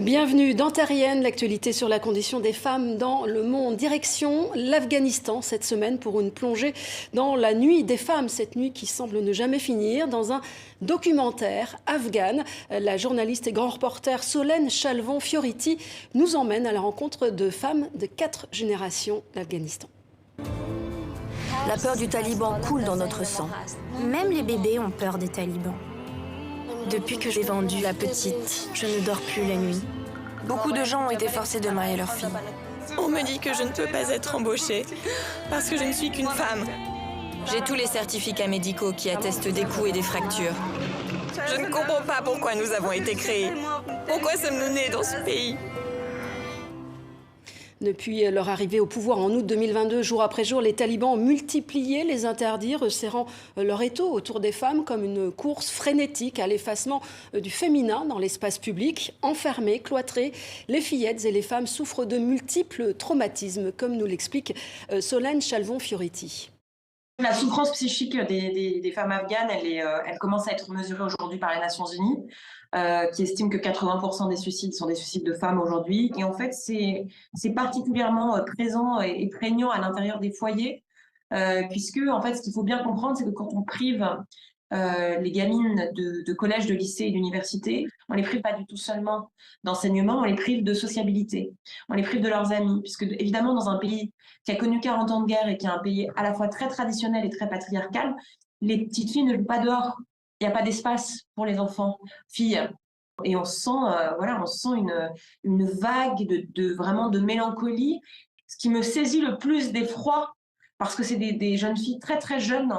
Bienvenue dans Terrienne, l'actualité sur la condition des femmes dans le monde. Direction l'Afghanistan cette semaine pour une plongée dans la nuit des femmes. Cette nuit qui semble ne jamais finir dans un documentaire afghane. La journaliste et grand reporter Solène Chalvon-Fioriti nous emmène à la rencontre de femmes de 4 générations d'Afghanistan. La peur du taliban coule dans notre sang. Même les bébés ont peur des talibans. Depuis que j'ai vendu la petite, je ne dors plus la nuit. Beaucoup de gens ont été forcés de marier leur fille. On me dit que je ne peux pas être embauchée parce que je ne suis qu'une femme. J'ai tous les certificats médicaux qui attestent des coups et des fractures. Je ne comprends pas pourquoi nous avons été créés. Pourquoi sommes-nous nés dans ce pays ? Depuis leur arrivée au pouvoir en août 2022, jour après jour, les talibans ont multiplié les interdits, resserrant leur étau autour des femmes comme une course frénétique à l'effacement du féminin dans l'espace public. Enfermées, cloîtrées, les fillettes et les femmes souffrent de multiples traumatismes, comme nous l'explique Solène Chalvon-Fioriti. La souffrance psychique des femmes afghanes, elle commence à être mesurée aujourd'hui par les Nations Unies, qui estiment que 80% des suicides sont des suicides de femmes aujourd'hui. Et en fait, c'est particulièrement présent et prégnant à l'intérieur des foyers, puisque en fait, ce qu'il faut bien comprendre, c'est que quand on prive les gamines de collège, de lycée et d'université, on les prive pas du tout seulement d'enseignement, on les prive de sociabilité, on les prive de leurs amis, puisque évidemment dans un pays qui a connu 40 ans de guerre et qui est un pays à la fois très traditionnel et très patriarcal, les petites filles ne jouent pas dehors, il n'y a pas d'espace pour les enfants, filles. Et on sent, on sent une vague vraiment de mélancolie. Ce qui me saisit le plus d'effroi, parce que c'est des jeunes filles très très jeunes,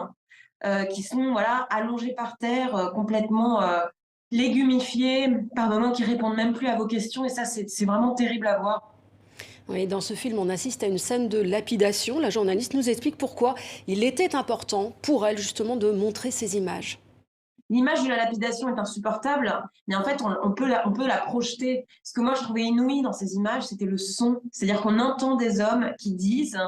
qui sont allongées par terre, complètement légumifiées, par moments qui répondent même plus à vos questions. Et ça, c'est vraiment terrible à voir. Oui, dans ce film, on assiste à une scène de lapidation. La journaliste nous explique pourquoi il était important pour elle justement de montrer ces images. L'image de la lapidation est insupportable, mais en fait, on peut la projeter. Ce que moi, je trouvais inouï dans ces images, c'était le son. C'est-à-dire qu'on entend des hommes qui disent,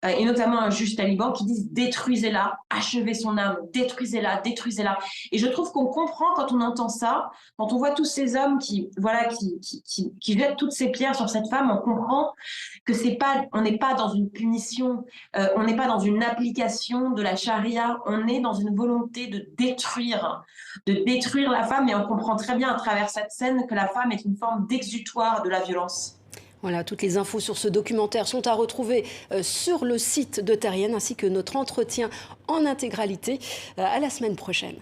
et notamment un juge taliban, qui disent « détruisez-la, achevez son âme, détruisez-la, détruisez-la ». Et je trouve qu'on comprend quand on entend ça, quand on voit tous ces hommes qui jettent toutes ces pierres sur cette femme, on comprend que on n'est pas dans une punition, on n'est pas dans une application de la charia, on est dans une volonté de détruire la femme, et on comprend très bien à travers cette scène que la femme est une forme d'exutoire de la violence. Voilà, toutes les infos sur ce documentaire sont à retrouver sur le site de Terrienne, ainsi que notre entretien en intégralité. À la semaine prochaine.